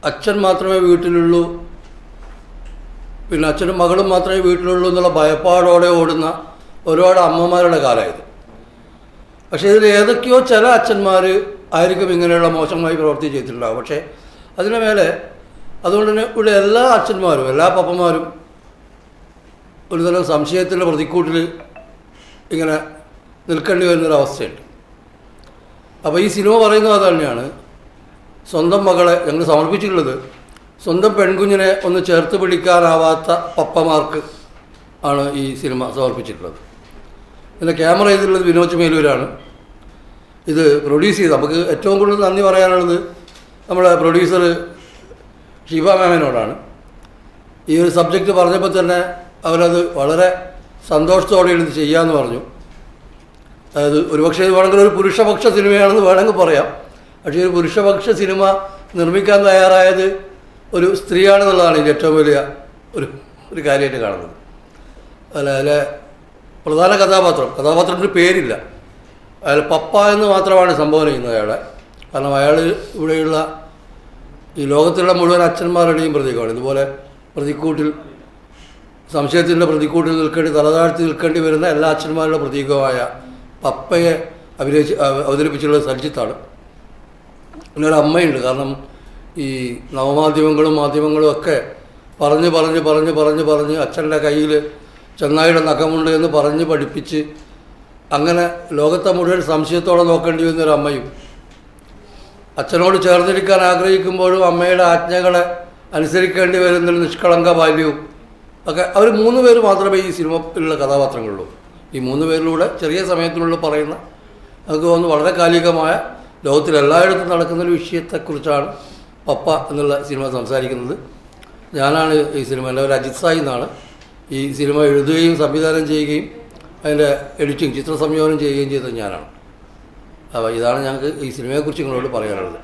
അച്ഛൻ മാത്രമേ വീട്ടിലുള്ളൂ, പിന്നെ അച്ഛനും മകളും മാത്രമേ വീട്ടിലുള്ളൂ എന്നുള്ള ഭയപ്പാടോടെ ഓടുന്ന ഒരുപാട് അമ്മമാരുടെ കാലമായത്. പക്ഷേ ഇതിൽ ഏതൊക്കെയോ ചില അച്ഛന്മാർ ആയിരിക്കും ഇങ്ങനെയുള്ള മോശമായി പ്രവൃത്തി ചെയ്തിട്ടുണ്ടാകും. പക്ഷേ അതിന് മേലെ അതുകൊണ്ട് തന്നെ ഇവിടെ എല്ലാ അച്ഛന്മാരും എല്ലാ പപ്പന്മാരും ഒരുതരം സംശയത്തിൻ്റെ പ്രതിക്കൂട്ടിൽ ഇങ്ങനെ നിൽക്കേണ്ടി വരുന്നൊരവസ്ഥയുണ്ട്. അപ്പോൾ ഈ സിനിമ പറയുന്നത് അത് തന്നെയാണ്. സ്വന്തം മകളെ ഞങ്ങൾ സമർപ്പിച്ചിട്ടുള്ളത് സ്വന്തം പെൺകുഞ്ഞിനെ ഒന്ന് ചേർത്ത് പിടിക്കാനാവാത്ത പപ്പമാർക്ക് ആണ് ഈ സിനിമ സമർപ്പിച്ചിട്ടുള്ളത്. ഇതിൻ്റെ ക്യാമറ ചെയ്തിട്ടുള്ളത് വിനോദ് മേലൂരാണ്. ഇത് പ്രൊഡ്യൂസ് ചെയ്ത് നമുക്ക് ഏറ്റവും കൂടുതൽ നന്ദി പറയാനുള്ളത് നമ്മുടെ പ്രൊഡ്യൂസർ ഷീബ മാമിനോടാണ്. ഈ ഒരു സബ്ജക്റ്റ് പറഞ്ഞപ്പോൾ തന്നെ അവരത് വളരെ സന്തോഷത്തോടെ ഇത് ചെയ്യാമെന്ന് പറഞ്ഞു. അതായത് ഒരുപക്ഷെ ഇത് വേണമെങ്കിൽ ഒരു പുരുഷപക്ഷ സിനിമയാണെന്ന് വേണമെങ്കിൽ പറയാം. പക്ഷേ ഒരു പുരുഷപക്ഷ സിനിമ നിർമ്മിക്കാൻ തയ്യാറായത് ഒരു സ്ത്രീയാണെന്നുള്ളതാണ് ഇതിൽ ഏറ്റവും വലിയ ഒരു കാര്യമായിട്ട് കാണുന്നത്. അതിലെ പ്രധാന കഥാപാത്രത്തിന് പേരില്ല. അയാൾ പപ്പ എന്ന് മാത്രമാണ് സംബോധന ചെയ്യുന്നത് അയാളെ. കാരണം അയാൾ ഇവിടെയുള്ള ഈ ലോകത്തിലുള്ള മുഴുവൻ അച്ഛന്മാരുടെയും പ്രതീകമാണ്. ഇതുപോലെ പ്രതിക്കൂട്ടിൽ സംശയത്തിൻ്റെ പ്രതിക്കൂട്ടിൽ തലതാഴ്ത്തി നിൽക്കേണ്ടി വരുന്ന എല്ലാ അച്ഛന്മാരുടെ പ്രതീകമായ പപ്പയെ അവതരിപ്പിച്ചുള്ളത് സൽജിത്താണ്. പിന്നെ ഒരു അമ്മയുണ്ട്. കാരണം ഈ മാധ്യമങ്ങളും ഒക്കെ പറഞ്ഞ് അച്ഛൻ്റെ കയ്യിൽ ചെന്നായിയുടെ നഖമുണ്ട് എന്ന് പറഞ്ഞ് പഠിപ്പിച്ച് അങ്ങനെ ലോകത്തെ മുഴുവൻ സംശയത്തോടെ നോക്കേണ്ടി വരുന്നൊരു അമ്മയും, അച്ഛനോട് ചേർന്നിരിക്കാൻ ആഗ്രഹിക്കുമ്പോഴും അമ്മയുടെ ആജ്ഞകളെ അനുസരിക്കേണ്ടി വരുന്നൊരു നിഷ്കളങ്ക ബാല്യവും ഒക്കെ അവർ 3 പേര് മാത്രമേ ഈ സിനിമയിലുള്ള കഥാപാത്രങ്ങളുള്ളൂ. ഈ 3 പേരിലൂടെ ചെറിയ സമയത്തിനുള്ളിൽ പറയുന്ന നമുക്ക് തോന്നുന്നു വളരെ കാലികമായ ലോകത്തിലെല്ലായിടത്തും നടക്കുന്നൊരു വിഷയത്തെക്കുറിച്ചാണ് പപ്പ എന്നുള്ള സിനിമ സംസാരിക്കുന്നത്. ഞാനാണ് ഈ സിനിമ, എൻ്റെ ഒരു അജിത് സായി എന്നാണ്. ഈ സിനിമ എഴുതുകയും സംവിധാനം ചെയ്യുകയും അതിൻ്റെ എഡിറ്റിംഗ് ചിത്ര സംയോജനം ചെയ്യുകയും ചെയ്തത് ഞാനാണ്. അപ്പോൾ ഇതാണ് ഞങ്ങൾക്ക് ഈ സിനിമയെക്കുറിച്ച് നിങ്ങളോട് പറയാനുള്ളത്.